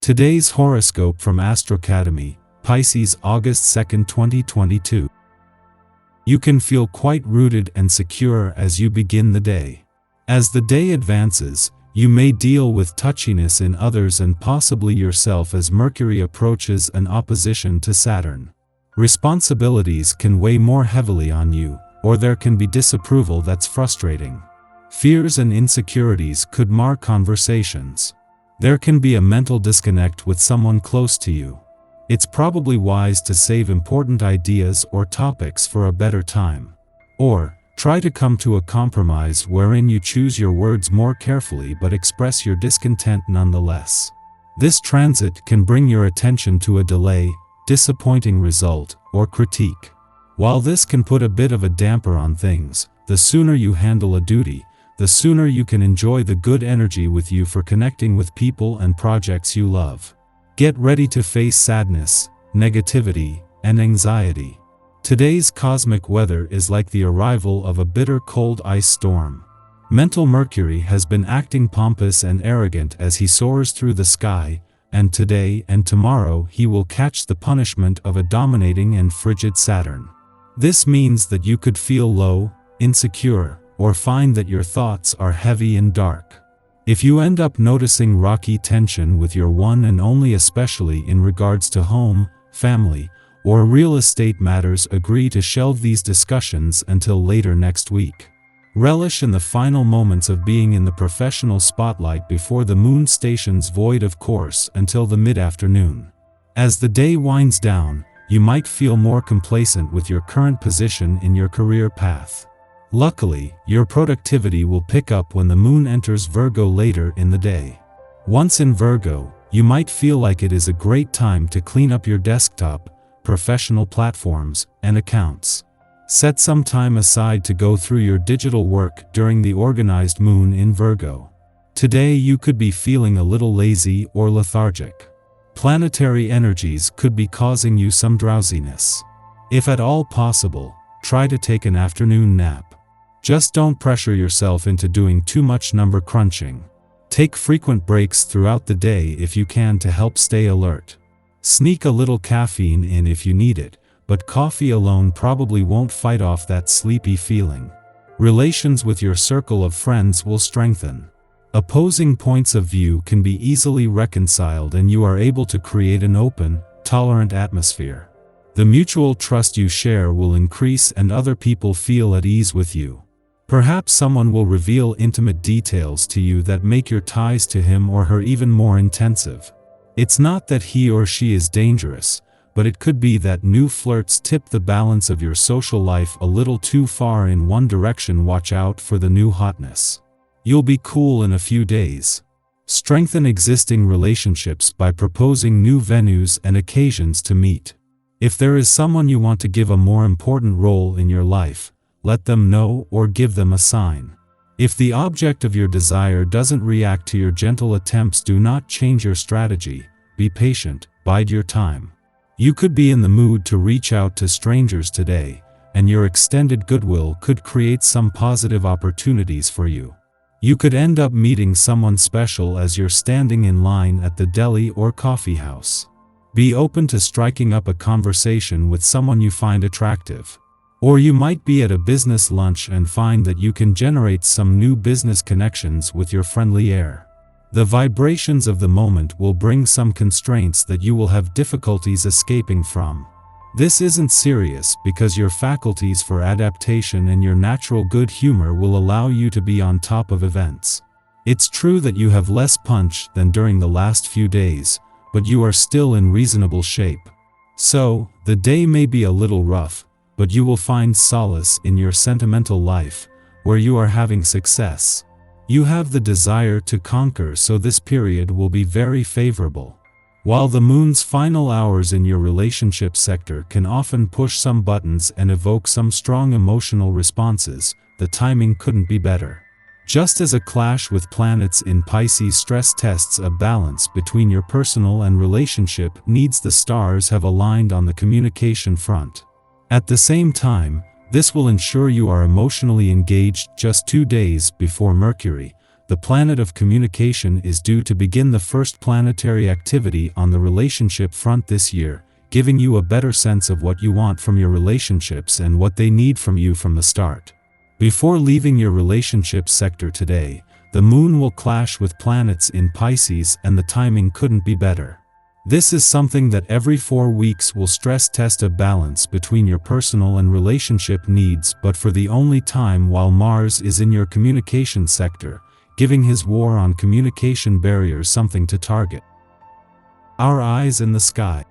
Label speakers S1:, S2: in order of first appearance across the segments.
S1: Today's horoscope from Astrocademy, Pisces August 2, 2022. You can feel quite rooted and secure as you begin the day. As the day advances, you may deal with touchiness in others and possibly yourself as Mercury approaches an opposition to Saturn. Responsibilities can weigh more heavily on you, or there can be disapproval that's frustrating. Fears and insecurities could mar conversations. There can be a mental disconnect with someone close to you. It's probably wise to save important ideas or topics for a better time. Or, try to come to a compromise wherein you choose your words more carefully but express your discontent nonetheless. This transit can bring your attention to a delay, disappointing result, or critique. While this can put a bit of a damper on things, the sooner you handle a duty, the sooner you can enjoy the good energy with you for connecting with people and projects you love. Get ready to face sadness, negativity, and anxiety. Today's cosmic weather is like the arrival of a bitter cold ice storm. Mental Mercury has been acting pompous and arrogant as he soars through the sky, and today and tomorrow he will catch the punishment of a dominating and frigid Saturn. This means that you could feel low, insecure, or find that your thoughts are heavy and dark. If you end up noticing rocky tension with your one and only, especially in regards to home, family, or real estate matters, agree to shelve these discussions until later next week. Relish in the final moments of being in the professional spotlight before the moon stations void of course until the mid-afternoon. As the day winds down, you might feel more complacent with your current position in your career path. Luckily, your productivity will pick up when the moon enters Virgo later in the day. Once in Virgo, you might feel like it is a great time to clean up your desktop, professional platforms, and accounts. Set some time aside to go through your digital work during the organized moon in Virgo. Today you could be feeling a little lazy or lethargic. Planetary energies could be causing you some drowsiness. If at all possible, try to take an afternoon nap. Just don't pressure yourself into doing too much number crunching. Take frequent breaks throughout the day if you can to help stay alert. Sneak a little caffeine in if you need it, but coffee alone probably won't fight off that sleepy feeling. Relations with your circle of friends will strengthen. Opposing points of view can be easily reconciled and you are able to create an open, tolerant atmosphere. The mutual trust you share will increase and other people feel at ease with you. Perhaps someone will reveal intimate details to you that make your ties to him or her even more intensive. It's not that he or she is dangerous, but it could be that new flirts tip the balance of your social life a little too far in one direction. Watch out for the new hotness. You'll be cool in a few days. Strengthen existing relationships by proposing new venues and occasions to meet. If there is someone you want to give a more important role in your life, let them know or give them a sign. If the object of your desire doesn't react to your gentle attempts, do not change your strategy. Be patient, bide your time. You could be in the mood to reach out to strangers today, and your extended goodwill could create some positive opportunities for you. You could end up meeting someone special as you're standing in line at the deli or coffee house. Be open to striking up a conversation with someone you find attractive. Or you might be at a business lunch and find that you can generate some new business connections with your friendly air. The vibrations of the moment will bring some constraints that you will have difficulties escaping from. This isn't serious because your faculties for adaptation and your natural good humor will allow you to be on top of events. It's true that you have less punch than during the last few days, but you are still in reasonable shape. So, the day may be a little rough, but you will find solace in your sentimental life, where you are having success. You have the desire to conquer, so this period will be very favorable. While the moon's final hours in your relationship sector can often push some buttons and evoke some strong emotional responses, the timing couldn't be better. Just as a clash with planets in Pisces stress tests a balance between your personal and relationship needs, the stars have aligned on the communication front. At the same time, this will ensure you are emotionally engaged just 2 days before Mercury, the planet of communication is due to begin the first planetary activity on the relationship front this year, giving you a better sense of what you want from your relationships and what they need from you from the start. Before leaving your relationship sector today, the moon will clash with planets in Pisces, and the timing couldn't be better. This is something that every 4 weeks will stress test a balance between your personal and relationship needs, but for the only time while Mars is in your communication sector, giving his war on communication barriers something to target. Our eyes in the sky.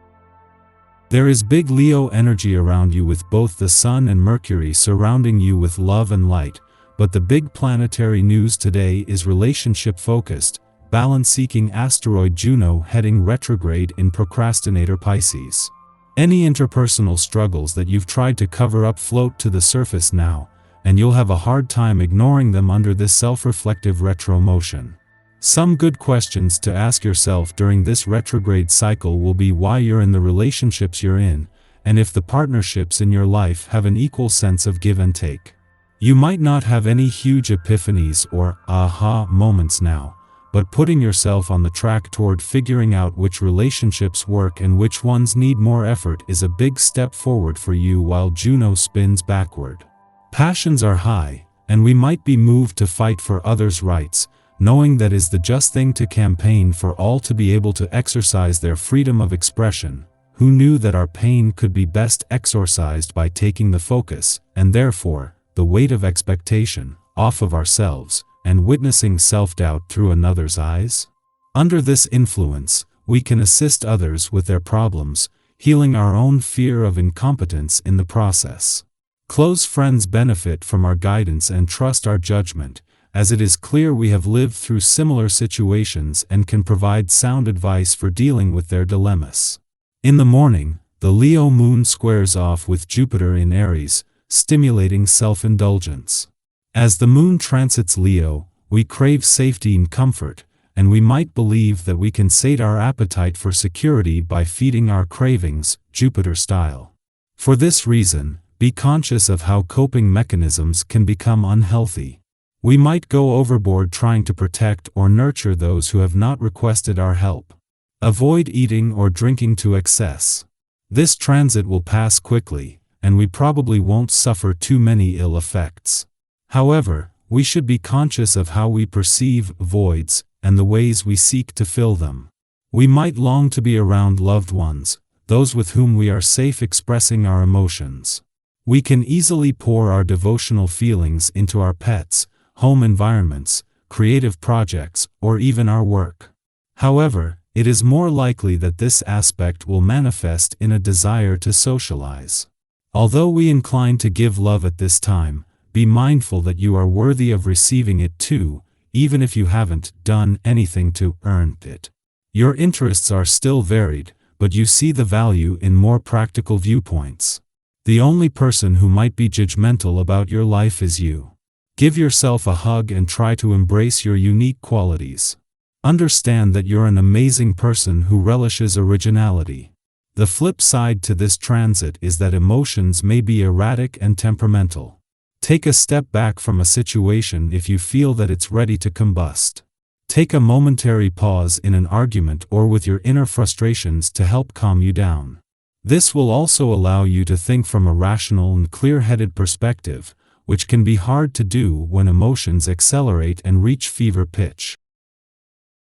S1: There is big Leo energy around you, with both the Sun and Mercury surrounding you with love and light, but the big planetary news today is relationship-focused, balance-seeking asteroid Juno heading retrograde in procrastinator Pisces. Any interpersonal struggles that you've tried to cover up float to the surface now, and you'll have a hard time ignoring them under this self-reflective retro motion. Some good questions to ask yourself during this retrograde cycle will be why you're in the relationships you're in, and if the partnerships in your life have an equal sense of give and take. You might not have any huge epiphanies or aha moments now, but putting yourself on the track toward figuring out which relationships work and which ones need more effort is a big step forward for you while Juno spins backward. Passions are high, and we might be moved to fight for others' rights, knowing that is the just thing to campaign for all to be able to exercise their freedom of expression. Who knew that our pain could be best exorcised by taking the focus, and therefore, the weight of expectation, off of ourselves, and witnessing self-doubt through another's eyes? Under this influence, we can assist others with their problems, healing our own fear of incompetence in the process. Close friends benefit from our guidance and trust our judgment, as it is clear we have lived through similar situations and can provide sound advice for dealing with their dilemmas. In the morning, the Leo moon squares off with Jupiter in Aries, stimulating self-indulgence. As the moon transits Leo, we crave safety and comfort, and we might believe that we can sate our appetite for security by feeding our cravings, Jupiter style. For this reason, be conscious of how coping mechanisms can become unhealthy. We might go overboard trying to protect or nurture those who have not requested our help. Avoid eating or drinking to excess. This transit will pass quickly, and we probably won't suffer too many ill effects. However, we should be conscious of how we perceive voids and the ways we seek to fill them. We might long to be around loved ones, those with whom we are safe expressing our emotions. We can easily pour our devotional feelings into our pets, home environments, creative projects, or even our work. However, it is more likely that this aspect will manifest in a desire to socialize. Although we incline to give love at this time, be mindful that you are worthy of receiving it too, even if you haven't done anything to earn it. Your interests are still varied, but you see the value in more practical viewpoints. The only person who might be judgmental about your life is you. Give yourself a hug and try to embrace your unique qualities. Understand that you're an amazing person who relishes originality. The flip side to this transit is that emotions may be erratic and temperamental. Take a step back from a situation if you feel that it's ready to combust. Take a momentary pause in an argument or with your inner frustrations to help calm you down. This will also allow you to think from a rational and clear-headed perspective, which can be hard to do when emotions accelerate and reach fever pitch.